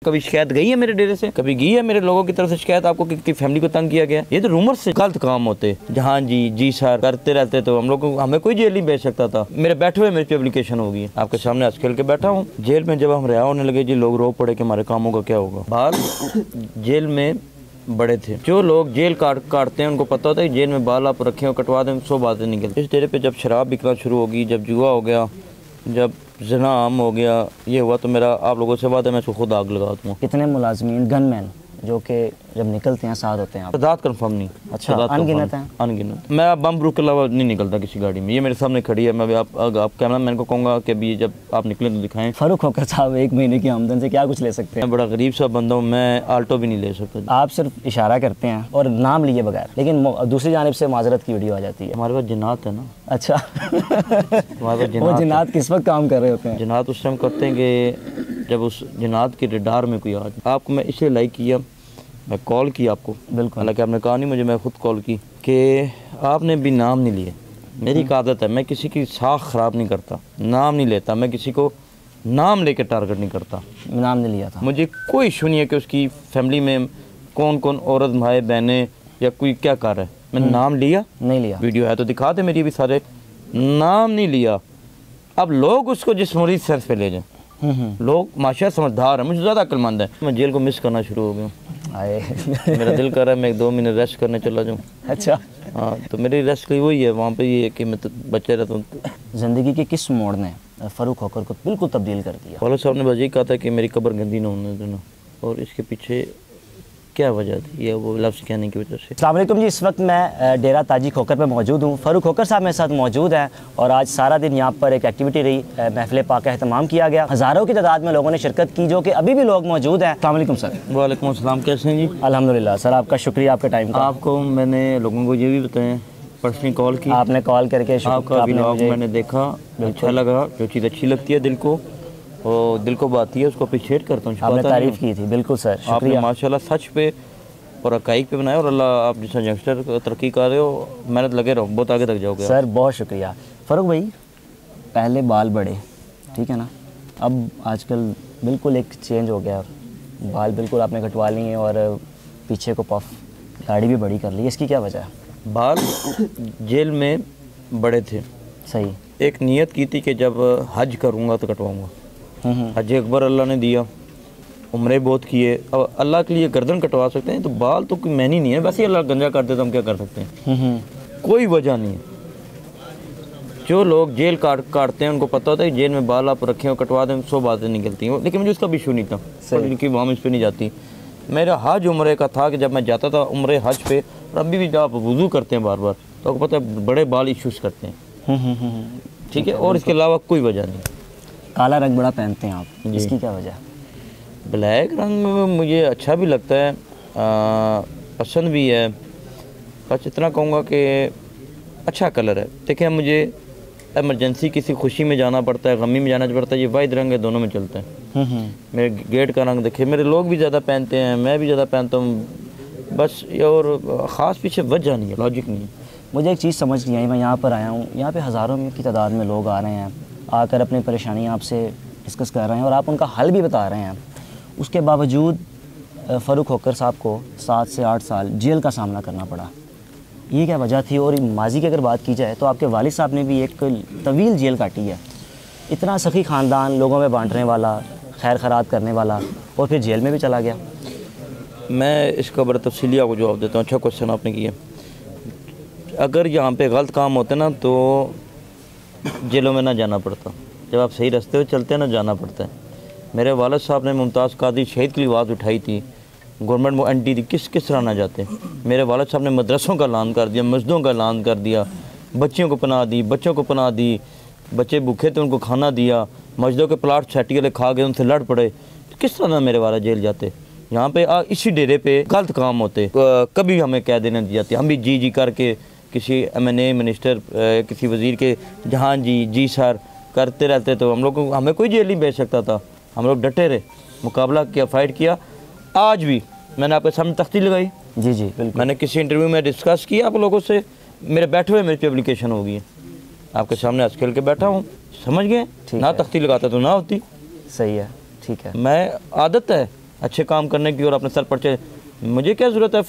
कभी शिकायत गई है मेरे डेरे से? कभी गई है मेरे लोगों की तरफ से शिकायत आपको कि फैमिली को तंग किया गया? ये तो रूमर से गलत काम होते, जहाँ जी सर करते रहते तो हम लोग को, हमें कोई जेल नहीं भेज सकता था। मेरे बैठे हुए मेरे पे एप्लीकेशन होगी, आपके सामने आज खेल के बैठा हूँ। जेल में जब हम रिहा होने लगे जी, लोग रो पड़े कि हमारे कामों का क्या होगा। बाल जेल में बड़े थे, जो लोग जेल काटते हैं उनको पता होता है जेल में बाल आप रखे हो कटवा दें 100 बातें निकलती। इस डेरे पे जब शराब बिकना शुरू होगी, जब जुआ हो गया, जब जना आम हो गया, ये हुआ तो मेरा आप लोगों से बात है, मैं इसको खुद आग लगा दूँगा। कितने मुलाजमीन गनमैन जो कि जब निकलते हैं साथ होते हैं? तादाद कंफर्म नहीं। अच्छा, अनगिनत है? अनगिनत। मैं बम प्रूफ के अलावा नहीं निकलता किसी गाड़ी में। ये मेरे सामने खड़ी है, मैं आप कैमरा मैन को कहूँगा कि अभी जब आप निकले तो दिखाएं। फारूक खोकर साहब 1 महीने की आमदन से क्या कुछ ले सकते हैं? मैं बड़ा गरीब सा बंदा हूँ, मैं आल्टो भी नहीं ले सकता। आप सिर्फ इशारा करते हैं और नाम लिए बगैर, लेकिन दूसरी जानिब से माजरत की वीडियो आ जाती है। हमारे पास जिन्नात है ना। अच्छा वो जिन्नात किस वक्त काम कर रहे होते हैं? जिन्नात उस टाइम करते हैं कि जब उस जिन्नात के रडार में कोई आ जाए। आपको मैं इसलिए लाइक किया, मैं कॉल की आपको, बिल्कुल, हालांकि आपने कहा नहीं मुझे, मैं खुद कॉल की कि आपने भी नाम नहीं लिए। मेरी एक आदत है, मैं किसी की साख ख़राब नहीं करता, नाम नहीं लेता, मैं किसी को नाम लेके टारगेट नहीं करता। नाम नहीं लिया था। मुझे कोई इशू नहीं है कि उसकी फैमिली में कौन कौन औरत भाई बहनें या कोई क्या कर रहा है। मैंने नाम लिया नहीं लिया? वीडियो है तो दिखा दे मेरी भी सारे, नाम नहीं लिया। अब लोग उसको जिस मरीज सेंस पे ले जाएं, लोग माशा समझदार है, मुझे ज़्यादा अक्लमंद है। मैं जेल को मिस करना शुरू हो गया। मेरा दिल कर रहा है मैं 1-2 महीने रेस्ट करने चला जाऊँ। अच्छा, हाँ, तो मेरी रेस्ट की वही है वहाँ पे, ये है कि मैं तो बच्चे रहता हूँ। ज़िंदगी के किस मोड़ ने फारूक खोकर को बिल्कुल तब्दील कर दिया? फॉलो साहब ने बस यही कहा था कि मेरी कब्र गंदी ना होने देना, और इसके पीछे क्या वजह थी, ये वो लफ्ज़ कहने की वजह से। अस्सलाम वालेकुम जी, इस वक्त मैं डेरा ताजी खोकर पे मौजूद हूँ। फारूक खोकर साहब मेरे साथ मौजूद हैं और आज सारा दिन यहाँ पर एक एक्टिविटी रही, महफिल पाक का एहतमाम किया गया। हज़ारों की तादाद में लोगों ने शिरकत की, जो कि अभी भी लोग मौजूद हैं। अस्सलाम वालेकुम सर। वालेकुम अस्सलाम, कैसे हैं जी? अल्हम्दुलिल्लाह सर, आपका शुक्रिया आपके टाइम का। आपको मैंने लोगों को ये भी बताया, पर्सनली कॉल की, आपने कॉल करके आपका व्लॉग मैंने देखा, अच्छा लगा। जो चीज़ अच्छी लगती है दिल को, और दिल को बात है, उसको अप्रिशिएट करता हूँ। आपने तारीफ़ की थी, बिल्कुल सर, आपने माशाल्लाह सच पे और हक़ाइक़ पे बनाया, और अल्लाह आप जैसा यंगस्टर तरक्की कर रहे हो, मेहनत लगे रहो, बहुत आगे तक जाओगे सर। बहुत शुक्रिया। फारूक भाई, पहले बाल बड़े, ठीक है ना, अब आजकल बिल्कुल एक चेंज हो गया, बाल बिल्कुल आपने कटवा लिए और पीछे को पफ, दाढ़ी भी बड़ी कर ली, इसकी क्या वजह है? बाल जेल में बड़े थे, सही। एक नीयत की थी कि जब हज करूँगा तो कटवाऊँगा। हज अकबर अल्लाह ने दिया, उम्रे बहुत किए, अब अल्लाह के लिए गर्दन कटवा सकते हैं, तो बाल तो कोई मैनी नहीं है, वैसे ही अल्लाह गंजा कर दे तो हम क्या कर सकते हैं? कोई वजह नहीं है। जो लोग जेल काटते हैं उनको पता होता है जेल में बाल आप रखे हो कटवा दें 100 बातें निकलती हैं, लेकिन मुझे उसका भी इशू नहीं था, क्योंकि वहाँ इस पर नहीं जाती। मेरा हज उम्रे का था कि जब मैं जाता था उम्रे हज पे, और अभी भी जब आप वज़ू करते हैं बार बार, तो आपको पता है बड़े बाल इशूज़ करते हैं, ठीक है, और इसके अलावा कोई वजह नहीं। काला रंग बड़ा पहनते हैं आप, इसकी क्या वजह? ब्लैक रंग मुझे अच्छा भी लगता है, पसंद भी है, बस इतना कहूँगा कि अच्छा कलर है। देखिए मुझे इमरजेंसी किसी खुशी में जाना पड़ता है, गमी में जाना पड़ता है, ये वाइट रंग है, दोनों में चलते हैं। मेरे गेट का रंग देखिए, मेरे लोग भी ज़्यादा पहनते हैं, मैं भी ज़्यादा पहनता हूँ, बस ये, और ख़ास पीछे वजह नहीं है, लॉजिक नहीं है। मुझे एक चीज़ समझ नहीं आई, मैं यहाँ पर आया हूँ, यहाँ पे हज़ारों की तादाद में लोग आ रहे हैं, आकर अपनी परेशानी आपसे डिस्कस कर रहे हैं और आप उनका हल भी बता रहे हैं। उसके बावजूद फारूक खोकर साहब को 7 से 8 साल जेल का सामना करना पड़ा, ये क्या वजह थी? और माजी की अगर बात की जाए तो आपके वालिद साहब ने भी एक तवील जेल काटी है, इतना सखी ख़ानदान, लोगों में बांटने वाला, खैर खैरात करने वाला, और फिर जेल में भी चला गया। मैं इसका बड़ा तफसीली आपको जवाब देता हूँ, अच्छा क्वेश्चन आपने किया। अगर यहाँ पे गलत काम होते ना तो जेलों में ना जाना पड़ता, जब आप सही रास्ते पर चलते हैं ना जाना पड़ता है। मेरे वालिद साहब ने मुमताज़ कादरी शहीद की आवाज़ उठाई थी, गवर्नमेंट वो एंटी थी, किस तरह ना जाते। मेरे वालिद साहब ने मदरसों का ऐलान कर दिया, मस्जिदों का ऐलान कर दिया, बच्चियों को पनाह दी, बच्चों को पनाह दी, बच्चे भूखे थे उनको खाना दिया, मस्जिदों के प्लाट सोसाइटी वाले खा गए, उनसे लड़ पड़े, तो किस तरह ना मेरे वाला जेल जाते? यहाँ पे इसी डेरे पे गलत काम होते, कभी हमें कह देने दी जाती, हम भी जी करके किसी MNA मिनिस्टर किसी वज़ीर के जहाँ जी सर करते रहते, तो हम लोग को, हमें कोई जेल नहीं भेज सकता था। हम लोग डटे रहे, मुकाबला किया, फाइट किया। आज भी मैंने आपके सामने तख्ती लगाई, जी बिल्कुल, मैंने किसी इंटरव्यू में डिस्कस किया आप लोगों से, मेरे बैठे हुए मेरे पे एप्लीकेशन होगी है, आपके सामने आज खेल के बैठा हूँ, समझ गए ना? तख्ती लगाता तो ना होती। सही है, ठीक है। मैं आदत है अच्छे काम करने की और अपने सर पर मुझे क्या ज़रूरत है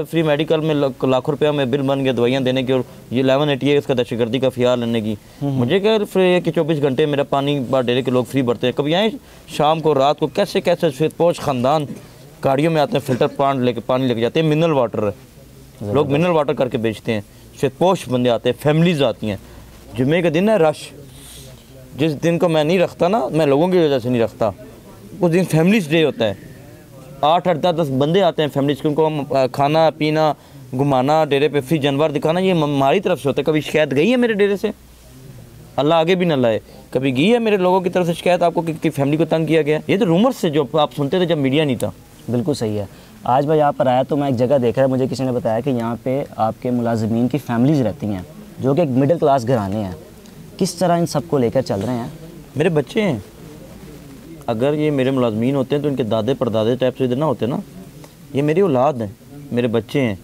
फ्री मेडिकल में लाखों रुपया में बिल बन गया दवाइयाँ देने की और ये 1188 इसका दहशतगर्दी का ख्याल लेने की। मुझे क्या फ्री है कि 24 घंटे मेरा पानी बार डेरे के लोग फ्री भरते हैं। कभी आए शाम को रात को कैसे कैसे श्वेतपोश ख़ानदान गाड़ियों में आते हैं, फिल्टर पानी लेके जाते हैं, मिनरल वाटर है, लोग मिनरल वाटर करके बेचते हैं। श्वेतपोश बंदे आते हैं, फैमिलीज़ आती हैं। जुम्मे के दिन है रश, जिस दिन को मैं नहीं रखता ना, मैं लोगों की वजह से नहीं रखता, उस दिन फैमिलीज़ डे होता है। 8-8 10 बंदे आते हैं फैमिलीज़ के, उनको खाना पीना घुमाना डेरे पे फ्री जानवर दिखाना, ये हमारी तरफ से होता है। कभी शिकायत गई है मेरे डेरे से? अल्लाह आगे भी ना लाए, कभी गई है मेरे लोगों की तरफ से शिकायत आपको कि फैमिली को तंग किया गया? ये तो रूमर्स से जो आप सुनते थे जब मीडिया नहीं था। बिल्कुल सही है। आज मैं यहाँ पर आया तो मैं एक जगह देख रहा, मुझे किसी ने बताया कि यहाँ पे आपके मुलाजिमीन की फैमिलीज़ रहती हैं जो कि एक मिडिल क्लास घराने हैं। किस तरह इन सबको लेकर चल रहे हैं? मेरे बच्चे हैं, अगर ये मेरे मुलाजमीन होते हैं तो इनके दादे परदादे टाइप से इधर ना होते ना। ये मेरी औलाद हैं, मेरे बच्चे हैं,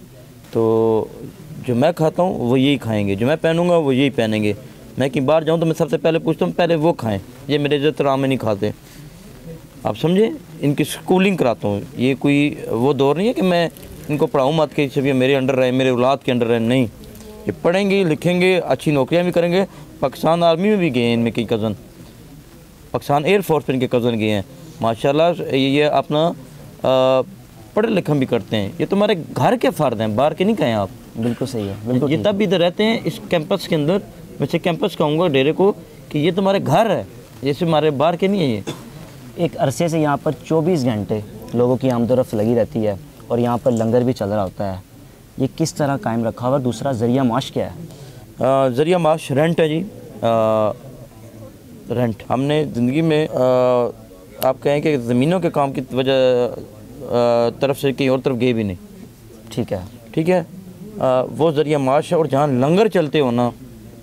तो जो मैं खाता हूँ वो यही खाएंगे, जो मैं पहनूंगा वो यही पहनेंगे। मैं कहीं बाहर जाऊँ तो मैं सबसे पहले पूछता हूँ पहले वो खाएँ, ये मेरे इज्जत राम में नहीं खाते। आप समझे, इनकी स्कूलिंग कराता हूँ। ये कोई वो दौर नहीं है कि मैं इनको पढ़ाऊँ मत के सिर्फ ये मेरे अंडर रहे, मेरे औलाद के अंडर रहे, नहीं। ये पढ़ेंगे लिखेंगे, अच्छी नौकरियाँ भी करेंगे। पाकिस्तान आर्मी में भी गए हैं इनमें कई कज़न, पाकिस्तान एयरफोर्स पे इनके कज़न गए हैं माशाल्लाह। ये अपना पढ़े लिखा भी करते हैं। ये तुम्हारे घर के फ़र्द हैं, बाहर के नहीं कहें आप। बिल्कुल सही है, बिल्कुल। ये तब भी इधर रहते हैं इस कैंपस के अंदर। मैं से कैंपस कहूँगा डेरे को कि ये तुम्हारे घर है, जैसे हमारे बाहर के नहीं है। ये एक अरसे से यहाँ पर 24 घंटे लोगों की आमदोरफ्त लगी रहती है और यहाँ पर लंगर भी चल रहा होता है। ये किस तरह कायम रखा हुआ? दूसरा ज़रिया माश क्या है? ज़रिया माश रेंट है जी। रेंट हमने ज़िंदगी में आप कहें कि ज़मीनों के काम की वजह तरफ से कहीं और तरफ गए भी नहीं। ठीक है, ठीक है। वो ज़रिया माश है, और जहाँ लंगर चलते हो ना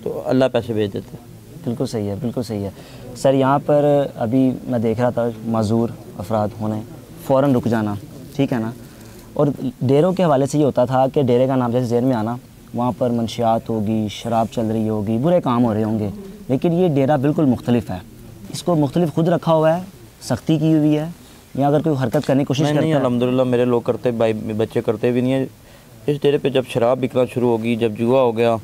तो अल्लाह पैसे भेज देते हैं। बिल्कुल सही है, बिल्कुल सही है। सर यहाँ पर अभी मैं देख रहा था माजूर अफराद होने फ़ौरन रुक जाना, ठीक है ना। और डेरों के हवाले से ये होता था कि डेरे का नाम जैसे जहन में आना, वहाँ पर मंशियात होगी, शराब चल रही होगी, बुरे काम हो रहे होंगे। लेकिन ये डेरा बिल्कुल मुख्तलिफ है। इसको मुख्तलिफ खुद रखा हुआ है, सख्ती की हुई है, या अगर कोई हरकत करने की कोशिश करता नहीं, है? अल्हम्दुलिल्लाह मेरे लोग करते, भाई बच्चे करते भी नहीं है। इस डेरे पे जब शराब बिकना शुरू होगी, जब जुआ हो गया,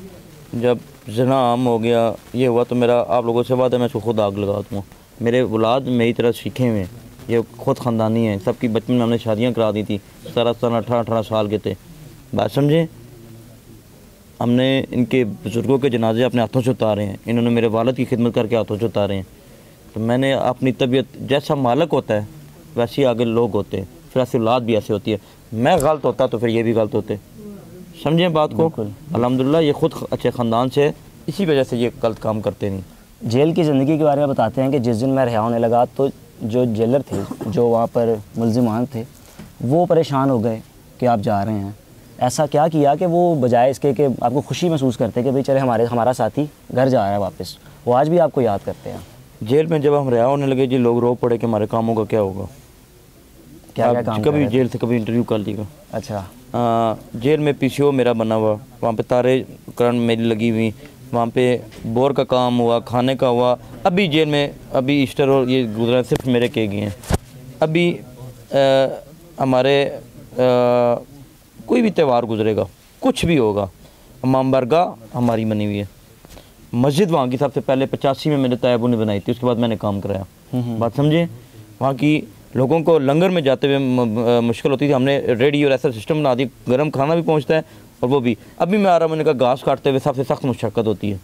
जब ज़िना आम हो गया, ये हुआ तो मेरा आप लोगों से वादा मैं इसको खुद आग लगा दूँ। मेरे औलाद मेरी तरह सीखे हुए हैं, ये खुद ख़ानदानी है। सबकी बचपन में हमने शादियाँ करा दी थी, 17-18 साल के थे। बात समझे, हमने इनके बुज़ुर्गों के जनाजे अपने हाथों से उतारे हैं, इन्होंने मेरे वालिद की खिदमत करके हाथों से उतारे हैं। तो मैंने अपनी तबीयत, जैसा मालिक होता है वैसे ही आगे लोग होते हैं, फिर ऐसी औलाद भी ऐसे होती है। मैं गलत होता तो फिर ये भी गलत होते। समझें बात को। अल्हम्दुलिल्लाह ये ख़ुद अच्छे ख़ानदान से, इसी वजह से ये गलत काम करते नहीं। जेल की ज़िंदगी के बारे में बताते हैं कि जिस दिन मैं रिहा होने लगा तो जो जेलर थे, जो वहाँ पर मुलजिमान थे, वो परेशान हो गए कि आप जा रहे हैं। ऐसा क्या किया कि वो बजाय इसके कि आपको खुशी महसूस करते कि भाई चले हमारा साथी घर जा रहा है वापस, वो आज भी आपको याद करते हैं? जेल में जब हम रिहा होने लगे जी, लोग रो पड़े कि हमारे कामों का क्या होगा। क्या काम कभी जेल से कभी इंटरव्यू कर लीजिएगा। अच्छा। जेल में पीसीओ मेरा बना हुआ, वहाँ पे तारे करंट मेरी लगी हुई, वहाँ पे बोर का काम हुआ, खाने का हुआ। अभी जेल में अभी ईस्टर और ये गुजरा सिर्फ मेरे किए गए हैं। अभी हमारे कोई भी त्यौहार गुजरेगा, कुछ भी होगा, इमाम बारगाह हमारी बनी हुई है। मस्जिद वहाँ की सबसे पहले 85 में मेरे तायाबू ने बनाई थी, उसके बाद मैंने काम कराया। बात समझे, वहाँ की लोगों को लंगर में जाते हुए मुश्किल होती थी, हमने रेडी और ऐसा सिस्टम बना दी, गर्म खाना भी पहुँचता है और वो भी। अभी मैं आ रहा हूँ, मैंने कहा घास काटते हुए सबसे सख्त मुशक्क़त होती है।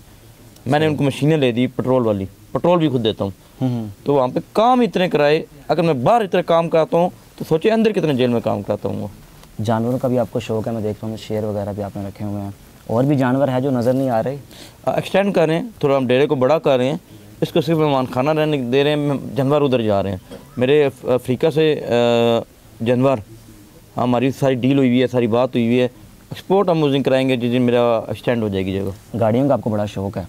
मैंने उनको मशीनें ले दी पेट्रोल वाली, पेट्रोल भी खुद देता हूँ। तो वहाँ पे काम इतने कराए, अगर मैं बाहर इतने काम कराता हूँ तो सोचिए अंदर कितने जेल में काम कराता हूँ। जानवरों का भी आपको शौक़ है, मैं देख रहा हूँ शेर वगैरह भी आपने रखे हुए हैं। और भी जानवर है जो नज़र नहीं आ रहे? एक्सटेंड कर रहे हैं, थोड़ा हम डेरे को बड़ा कर रहे हैं, इसको सिर्फ मेहमान खाना रहने दे रहे हैं, जानवर उधर जा रहे हैं। मेरे अफ्रीका से जानवर, हमारी सारी डील हुई हुई है, सारी बात हुई हुई है। एक्सपोर्ट हम उस दिन कराएंगे जिस दिन मेरा एक्सटेंड हो जाएगी जगह। गाड़ियों का आपको बड़ा शौक़ है,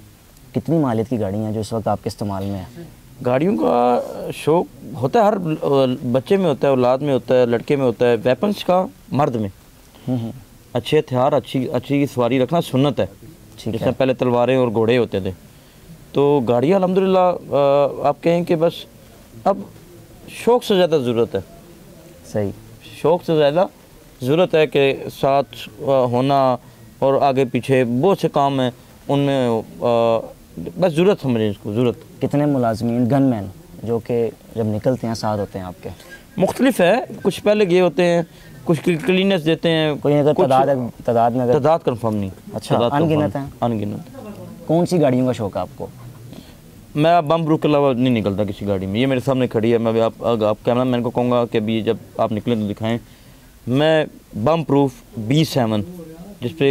कितनी मालियत की गाड़ियाँ हैं जो इस वक्त आपके इस्तेमाल में है? गाड़ियों का शौक़ होता है, हर बच्चे में होता है, औलाद में होता है, लड़के में होता है। वेपन्स का मर्द में, अच्छे हथियार, अच्छी सवारी रखना सुन्नत है। जैसे पहले तलवारें और घोड़े होते थे, तो गाड़ियाँ अल्हम्दुलिल्लाह आप कहें कि बस अब शौक़ से ज़्यादा ज़रूरत है। सही। शौक़ से ज़्यादा ज़रूरत है कि साथ होना और आगे पीछे बहुत से काम हैं उनमें बस ज़रूरत समझें इसको, ज़रूरत। कितने मुलाजमीन गनमैन जो कि जब निकलते हैं साथ होते हैं आपके? मुख्तलिफ है, कुछ पहले गए होते हैं, कुछ क्लीनेस देते हैं, कोई अगर तादाद में तादाद कन्फर्म नहीं। अच्छा, अनगिनत है? अनगिनत। कौन सी गाड़ियों का शौक़ है आपको? मैं बम प्रूफ के अलावा नहीं निकलता किसी गाड़ी में। ये मेरे सामने खड़ी है, मैं आप कैमरा मैन को कहूँगा कि अभी जब आप निकलें तो दिखाएं। मैं बम प्रूफ B7 जिस पे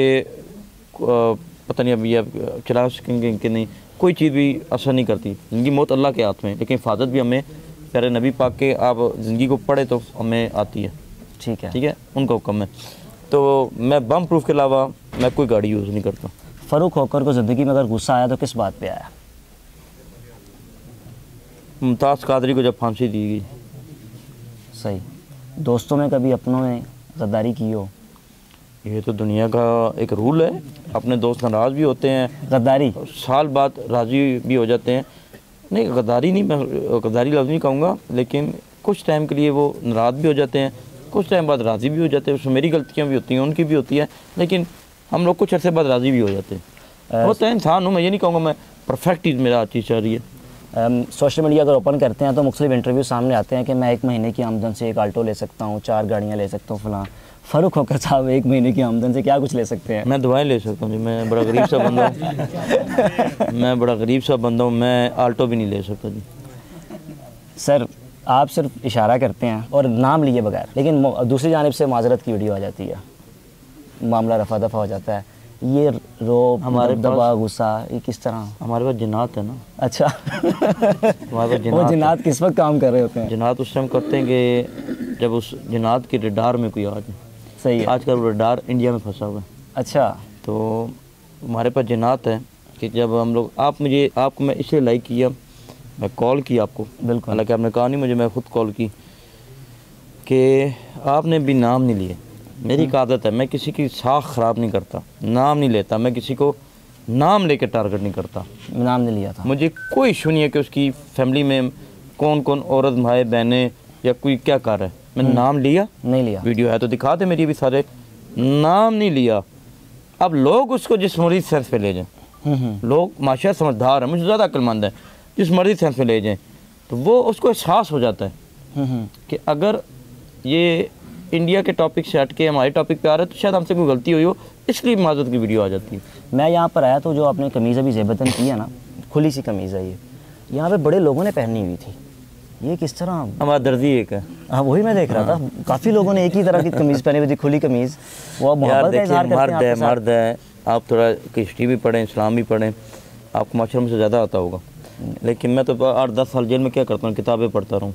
पता नहीं अभी आप चला सकेंगे कि नहीं, कोई चीज़ भी असर नहीं करती। ज़िंदगी मौत अल्लाह के हाथ में, लेकिन हिफाजत भी हमें प्यारे नबी पाक के आप ज़िंदगी को पढ़े तो हमें आती है। ठीक है, ठीक है, उनका हुक्म है। तो मैं बम प्रूफ के अलावा मैं कोई गाड़ी यूज़ नहीं करता। फ़ारूक होकर को ज़िंदगी में अगर गुस्सा आया तो किस बात पे आया? मुमताज़ कादरी को जब फांसी दी गई। सही। दोस्तों में कभी अपनों में गद्दारी की हो? ये तो दुनिया का एक रूल है, अपने दोस्त नाराज़ भी होते हैं, गद्दारी साल बाद राज़ी भी हो जाते हैं। नहीं, गद्दारी नहीं, मैं गद्दारी लफ्ज़ नहीं कहूँगा, लेकिन कुछ टाइम के लिए वो नाराज़ भी हो जाते हैं, कुछ टाइम बाद राज़ी भी हो जाते हैं। उसमें मेरी गलतियाँ भी होती हैं, उनकी भी होती है, लेकिन हम लोग कुछ अर्से बाद राज़ी भी हो जाते हैं। होता है, इंसान हूँ मैं, ये नहीं कहूँगा मैं परफेक्ट ही मेरा चीज़ चल रही है। सोशल मीडिया अगर ओपन करते हैं तो मुख्तलिफ इंटरव्यू सामने आते हैं कि मैं 1 महीने की आमदन से 1 आल्टो ले सकता हूँ, 4 गाड़ियाँ ले सकता हूँ फलां। फ़ारूक होकर साहब 1 महीने की आमदन से क्या कुछ ले सकते हैं? मैं दुआएं ले सकता हूँ जी, मैं बड़ा गरीब सा बंदा हूँ। मैं बड़ा गरीब सा बंदा हूँ, मैं आल्टो भी नहीं ले सकता जी। सर, आप सिर्फ इशारा करते हैं और नाम लिए बगैर, लेकिन दूसरी जानिब से माजरत की वीडियो आ जाती है, मामला रफा दफा हो जाता है। ये रोब, हमारे दबा, गुस्सा, ये किस तरह? हमारे पास जिन्नात है ना। अच्छा। हमारे पास वो जिन्नात किस वक्त काम कर रहे होते हैं? जिन्नात उस टाइम करते हैं कि जब उस जिन्नात के रडार में कोई आ जाए। सही है। आजकल वो रडार इंडिया में फंसा हुआ है। अच्छा। तो हमारे पास जिन्नात है कि जब हम लोग आपको मैं इसलिए लाइक किया, मैं कॉल की आपको, बिल्कुल, हालांकि आपने कहा नहीं मुझे, मैं ख़ुद कॉल की कि आपने भी नाम नहीं लिए। मेरी एक आदत है, मैं किसी की साख ख़राब नहीं करता, नाम नहीं लेता, मैं किसी को नाम लेकर टारगेट नहीं करता। नाम नहीं लिया था। मुझे कोई इशू नहीं है कि उसकी फैमिली में कौन कौन औरत भाई बहनें या कोई क्या कर रहा है। मैंने नाम लिया? नहीं लिया। वीडियो है तो दिखा दे मेरी भी सारे, नाम नहीं लिया। अब लोग उसको जिस मर्जी सेंस पे ले जाएं, लोग माशा समझदार है, मुझे ज़्यादा अक्लमंद है, जिस मर्जी सेंस पे ले जाएं तो वो उसको एहसास हो जाता है कि अगर ये इंडिया के टॉपिक से हट के हमारे टॉपिक पे आ रहा है तो शायद हमसे कोई गलती हुई हो, इसलिए माजरत की वीडियो आ जाती है। मैं यहाँ पर आया तो जो आपने कमीज़ अभी ज़ेबतन की है ना, खुली सी कमीज़ है ये, यहाँ पे बड़े लोगों ने पहनी हुई थी, ये किस तरह? हमारा दर्जी एक है। हाँ, वही मैं देख रहा था, काफ़ी लोगों ने एक ही तरह की कमीज़ पहनी हुई थी, खुली कमीज़। वो मोहब्बत का इज़हार करते हैं। मर्द है, आप थोड़ा हिस्ट्री भी पढ़ें, इस्लाम भी पढ़ें, आपको माशरे में से ज़्यादा आता होगा। लेकिन मैं तो 8-10 साल जेल में क्या करता हूँ, किताबें पढ़ता रहूँ।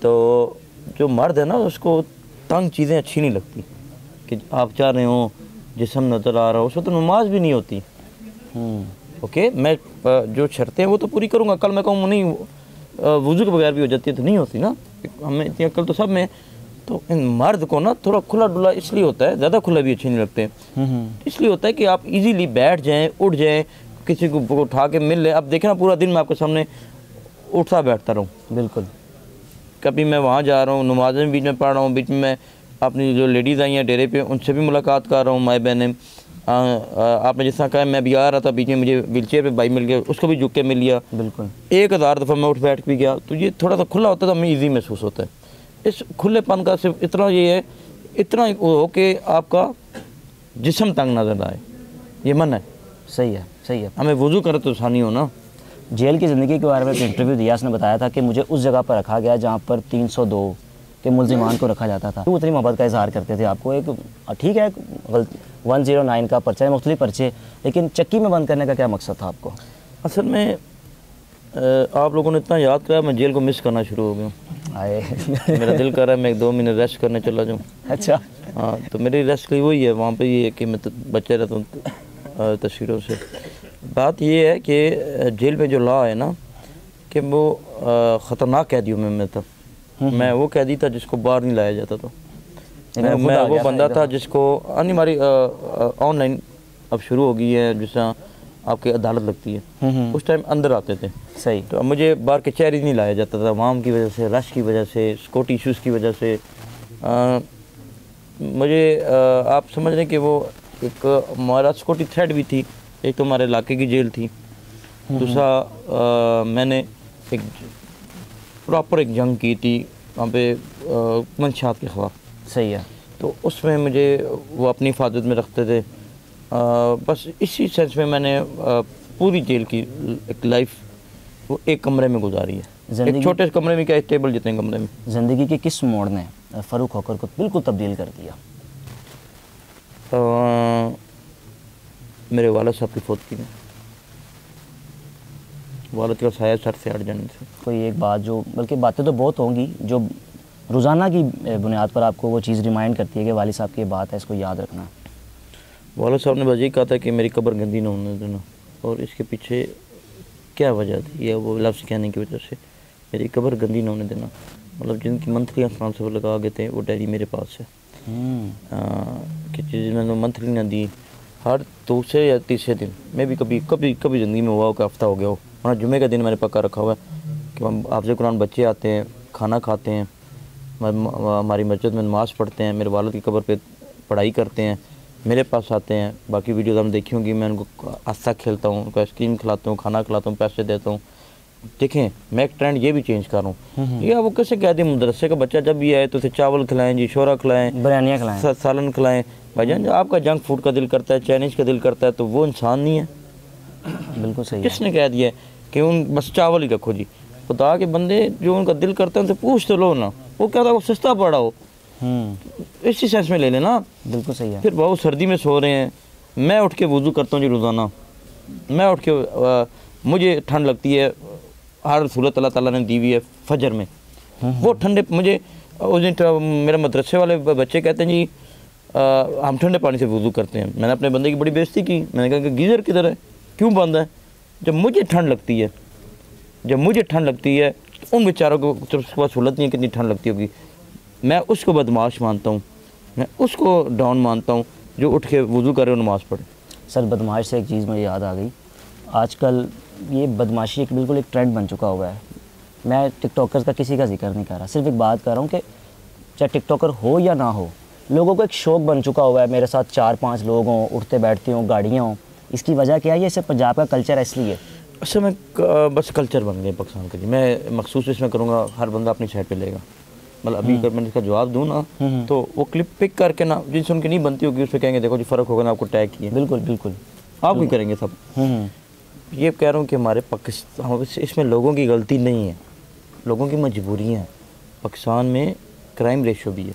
तो जो मर्द है ना, उसको तंग चीज़ें अच्छी नहीं लगती कि आप चाह रहे हो जिस्म नज़र आ रहा हो, उसमें तो नमाज भी नहीं होती। ओके, मैं जो शर्तें हैं वो तो पूरी करूँगा। कल मैं कहूँ नहीं वुज़ू के बगैर भी हो जाती है तो नहीं होती ना, हमें इतनी अक्ल तो सब में। तो इन मर्द को ना थोड़ा खुला डुला इसलिए होता है, ज़्यादा खुला भी अच्छे नहीं लगते, इसलिए होता है कि आप इजीली बैठ जाएं, उठ जाएं, किसी को उठा के मिल ले। अब देखें ना, पूरा दिन मैं आपके सामने उठता बैठता रहूँ। बिल्कुल। कभी मैं वहाँ जा रहा हूँ, नमाज़ें बीच में पढ़ रहा हूँ, बीच में मैं अपनी जो लेडीज़ आई हैं डेरे पे उनसे भी मुलाकात कर रहा हूँ, माई बहनें। आपने जिस तरह कहा, मैं भी आ रहा था, बीच में मुझे व्हील चेयर पर भाई मिल गया, उसको भी झुक के मिल लिया। बिल्कुल। 1000 दफ़ा मैं उठ बैठ भी गया, तो ये थोड़ा सा खुला होता है तो हमें ईजी महसूस होता है। इस खुलेपन का सिर्फ इतना ये है, इतना हो कि आपका जिस्म तंग नजर आए, ये मन है। सही है, सही है। हमें वुज़ू करे तो आसानी हो ना। जेल की ज़िंदगी के बारे में एक इंटरव्यू दिया, उसने बताया था कि मुझे उस जगह पर रखा गया जहाँ पर 302 के मुल्ज़िमान को रखा जाता था। तो उतनी मोहब्बत का इज़हार करते थे आपको। एक ठीक है, 109 का पर्चा है, मुख्तलिफ पर्चे, लेकिन चक्की में बंद करने का क्या मकसद था आपको? असल में आप लोगों ने इतना याद कराया, मैं जेल को मिस करना शुरू हो गया हूँ। आए मेरा दिल कर रहा है मैं 1-2 महीने रेस्ट करने चला जाऊँ। अच्छा। हाँ, तो मेरी रेस्ट की वही है, वहाँ पे ये है कि मैं बचे रहता हूँ तस्वीरों से। बात ये है कि जेल में जो लॉ है ना, कि वो ख़तरनाक कैदियों में मैं था। मैं वो कैदी था जिसको बाहर नहीं लाया जाता था। मैं वो बंदा था जिसको हमारी ऑनलाइन अब शुरू हो गई है, जिस तरह आपकी अदालत लगती है, उस टाइम अंदर आते थे। सही। तो अब मुझे बाहर के चेहरे नहीं लाया जाता था, वाम की वजह से, रश की वजह से, सिक्योरिटी इशूज़ की वजह से। मुझे आप समझ रहे हैं कि वो एक हमारा सिक्योरिटी थ्रेट भी थी। एक तो हमारे इलाके की जेल थी, दूसरा मैंने एक प्रॉपर एक जंग की थी वहाँ पे मंशात के ख़िलाफ़। सही है। तो उसमें मुझे वो अपनी हिफाजत में रखते थे। बस इसी सेंस में मैंने पूरी जेल की एक लाइफ वो एक कमरे में गुजारी है। एक छोटे से कमरे में, क्या एक टेबल जितने कमरे में। ज़िंदगी के किस मोड़ ने फ़ारूक होकर को बिल्कुल तब्दील कर दिया? मेरे वालिद साहब की फौतगी में, वालिद का साया सर से हट जाने से। कोई एक बात जो, बल्कि बातें तो बहुत होंगी जो रोज़ाना की बुनियाद पर आपको वो चीज़ रिमाइंड करती है कि वालिद साहब की ये बात है, इसको याद रखना? वालिद साहब ने बस यही कहा था कि मेरी कब्र गंदी ना होने देना, और इसके पीछे क्या वजह थी या वो लफ्ज़ कहने की वजह से मेरी कब्र गंदी ना होने देना। मतलब जिनकी मंथली आसमान से वो लगा गए थे, वो डायरी मेरे पास है कि चीज़ मैंने मंथली ना दी। हर दूसरे या तीसरे दिन में भी कभी ज़िंदगी में हुआ हो कि हफ्ता हो गया हो, वरना जुमे का दिन मैंने पक्का रखा हुआ है कि हम हाफ़िज़ कुरान बच्चे आते हैं, खाना खाते हैं, हमारी मस्जिद में नमाज़ पढ़ते हैं, मेरे वालिद की कब्र पे पढ़ाई करते हैं, मेरे पास आते हैं। बाकी वीडियोज़ हम देखी होंगी, मैं उनको आस्था खेलता हूँ, उनको आइसक्रीम खिलाता हूँ, खाना खिलाता हूँ, पैसे देता हूँ। देखें, मैं एक ट्रेंड ये भी चेंज कर रहा हूँ। या वो कैसे कहते हैं, मदरसे का बच्चा जब भी आए तो उसे चावल खिलाएं जी, शोरा खिलाएं, बिरयानियाँ खिलाएं, सालन खिलाएं। भाईजान, आपका जंक फूड का दिल करता है, चाइनीज़ का दिल करता है, तो वो इंसान नहीं है। बिल्कुल सही। किसने कह दिया कि उन बस चावल ही रखो जी? खुदा के बंदे, जो उनका दिल करता है उनसे पूछ तो लो ना। वो क्या था, वो सस्ता पड़ा हो, इसी सेंस में ले लेना। बिल्कुल सही है। फिर बहुत सर्दी में सो रहे हैं, मैं उठ के वुज़ू करता हूँ जी रोज़ाना। मैं उठ के मुझे ठंड लगती है, हर सूरत अल्लाह ताला ने दी हुई है फजर में। वो ठंडे मुझे उस दिन मेरे मदरसे वाले बच्चे कहते हैं जी हम ठंडे पानी से वुज़ू करते हैं। मैंने अपने बंदे की बड़ी बेइज्जती की। मैंने कहा कि गीज़र किधर है, क्यों बंद है? जब मुझे ठंड लगती है, तो उन बेचारों को तो सहूलत नहीं है, कितनी ठंड लगती होगी। मैं उसको बदमाश मानता हूँ, मैं उसको डाउन मानता हूँ जो उठ के वुज़ू करे और नमाज़ पढ़े। सर, बदमाश से एक चीज़ मुझे याद आ गई। आजकल ये बदमाशी एक बिल्कुल एक ट्रेंड बन चुका हुआ है। मैं टिकटॉकर्स का किसी का जिक्र नहीं कर रहा, सिर्फ एक बात कर रहा हूँ कि चाहे टिकटॉकर हो या ना हो, लोगों को एक शौक़ बन चुका हुआ है। मेरे साथ 4-5 लोग हों, उठते बैठते हों, गाड़ियाँ हों। इसकी वजह क्या है? ये सिर्फ पंजाब का कल्चर है इसलिए? अच्छा, मैं बस कल्चर बन गए पाकिस्तान का जी। मैं मखसूस इसमें करूँगा, हर बंदा अपनी साइड पे लेगा। मतलब अभी अगर मैं इसका जवाब दूँ ना, तो वो क्लिप पिक करके ना, जिनसे उनकी नहीं बनती होगी, उस पर कहेंगे देखो जी फ़र्क होगा ना, आपको टैग किए। बिल्कुल बिल्कुल, आप भी करेंगे सब। ये कह रहा हूँ कि हमारे पाकिस्तान, इसमें लोगों की गलती नहीं है, लोगों की मजबूरियाँ हैं। पाकिस्तान में क्राइम रेशो भी है,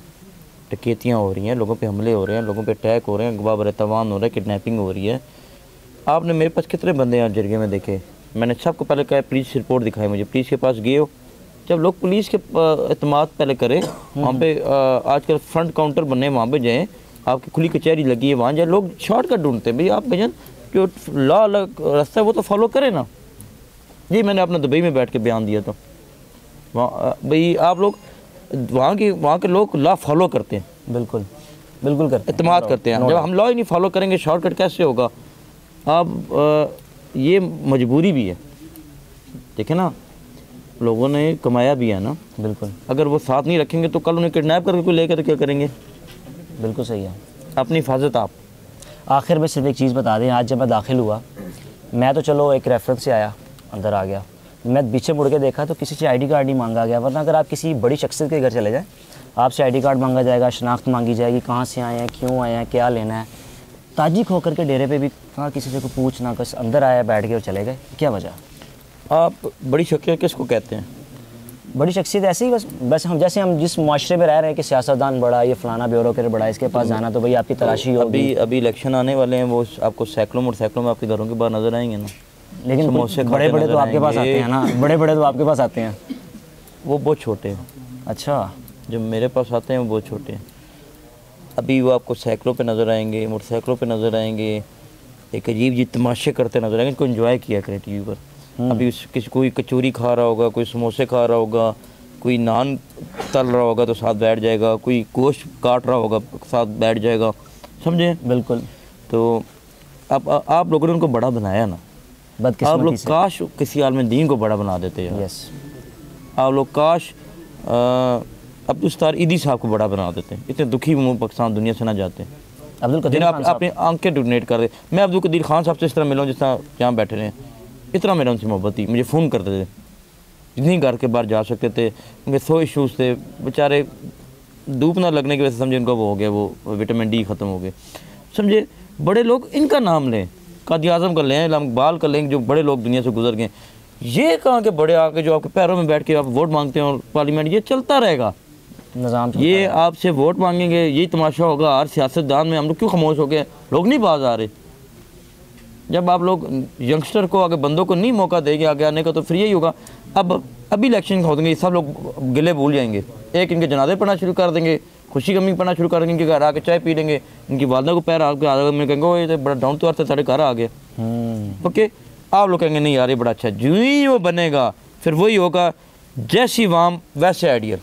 डकैतियाँ हो रही हैं, लोगों पे हमले हो रहे हैं, लोगों पे अटैक हो रहे हैं, गवाह बरतवान हो रहा है, किडनैपिंग हो रही है। आपने मेरे पास कितने बंदे हैं जरिए में देखे? मैंने सबको पहले कहा पुलिस रिपोर्ट दिखाई मुझे, पुलिस के पास गए हो। जब लोग पुलिस के एतमाद पहले करें, वहाँ पे आजकल फ्रंट काउंटर बनने, वहाँ पे जाएँ, आपकी खुली कचहरी लगी है, वहाँ जाए। लोग शॉर्टकट ढूंढते हैं। भाई आप भजन जो लॉ रास्ता है वो तो फॉलो करें ना जी। मैंने अपना दुबई में बैठ के बयान दिया था, वहाँ भाई आप लोग वहाँ के लोग लॉ फॉलो करते हैं। बिल्कुल बिल्कुल करते हैं, एतमाद करते हैं। जब हम लॉ ही नहीं फॉलो करेंगे, शॉर्टकट कैसे होगा? अब ये मजबूरी भी है, देखें ना, लोगों ने कमाया भी है ना। बिल्कुल, अगर वो साथ नहीं रखेंगे तो कल उन्हें किडनैप करके कोई लेकर क्या करेंगे? बिल्कुल सही है। अपनी हिफाजत आप। आखिर में सिर्फ एक चीज़ बता दें, आज जब मैं दाखिल हुआ, मैं तो चलो एक रेफरेंस से आया, अंदर आ गया, मैं पीछे मुड़ के देखा तो किसी से आईडी कार्ड नहीं मांगा गया। वरना अगर आप किसी बड़ी शख्सियत के घर चले जाएँ, आपसे आईडी कार्ड मांगा जाएगा, शनाख्त मांगी जाएगी, कहाँ से आए हैं, क्यों आए हैं, क्या लेना है। ताजिक होकर के डेरे पे भी कहाँ किसी से कोई पूछना, बस अंदर आया, बैठ गए और चले गए। क्या वजह? आप बड़ी शख्सियत किसको कहते हैं? बड़ी शख्सियत ऐसे ही बस हम जैसे हम जिस माशरे में रह रहे हैं कि सियासतदान बड़ा, ये फलाना ब्यूरोक्रेट बड़ा, इसके पास जाना तो भाई आपकी तलाशी होगी। अभी इलेक्शन आने वाले हैं, वो आपको सैकड़ों मोटरसाइकिलों में आपके घरों के बाहर नजर आएंगे ना। लेकिन बड़े बड़े तो आपके पास आते हैं ना, बड़े बड़े तो आपके पास आते हैं। वो बहुत छोटे हैं। अच्छा, जो मेरे पास आते हैं वो बहुत छोटे हैं। अभी वो आपको साइकिलों पे नज़र आएंगे, मोटरसाइकिलों पे नज़र आएंगे, एक अजीब जी तमाशे करते नजर आएंगे। इनको एंजॉय किया करें टीवी पर। अभी किसी कोई कचौरी खा रहा होगा, कोई समोसे खा रहा होगा, कोई नान तल रहा होगा तो साथ बैठ जाएगा, कोई गोश्त काट रहा होगा साथ बैठ जाएगा, समझे? बिल्कुल। तो अब आप लोगों ने उनको बड़ा बनाया ना, आप लोग काश किसी आलम दीन को बड़ा बना देते हैं। यस, आप लोग काश अब्दुल सत्तार ईदी साहब को बड़ा बना देते हैं, इतने दुखी वो पाकिस्तान दुनिया से ना जाते हैं, अब्दुल कदीर जिन्हें खान साहब। अपनी आंखें डोनेट कर दे। मैं अब्दुल कदीर खान साहब से इस तरह मिला हूँ जिस तरह यहाँ बैठे रहे, इतना मेरा उनसे मोहब्बत थी। मुझे फ़ोन करते थे, जितनी घर के बाहर जा सकते थे, उनके 100 इशूज़ थे बेचारे, धूप ना लगने की वजह से समझे उनका वो हो गया, वो विटामिन डी ख़त्म हो गए। समझे बड़े लोग इनका नाम लें, कायद आज़म का लें, इकबाल का लें, जो बड़े लोग दुनिया से गुजर गए। ये कहाँ के बड़े आके जो आपके पैरों में बैठ के आप वोट मांगते हैं और पार्लियामेंट, ये चलता रहेगा निज़ाम ये आपसे वोट मांगेंगे, यही तमाशा होगा हर सियासतदान में। हम लोग क्यों खामोश हो गए, लोग नहीं बाज आ रहे। जब आप लोग यंगस्टर को आगे बंदों को नहीं मौका देंगे आगे आने का, तो फिर यही होगा। अब अभी इलेक्शन होंगे, सब लोग गिले भूल जाएंगे, एक इनके जनाजे पढ़ना शुरू कर देंगे, खुशी गमी पढ़ना शुरू कर देंगे, इनके घर आके चाय पी लेंगे, इनकी वालदा को पैर आके आ मैं कहेंगे वो ये तो बड़ा डाउन टू अर्थ साढ़े घर आ गया। ओके, आप लोग कहेंगे नहीं यार ये बड़ा अच्छा। जो ही वो बनेगा फिर वही होगा, जैसी वाम वैसे आइडियल।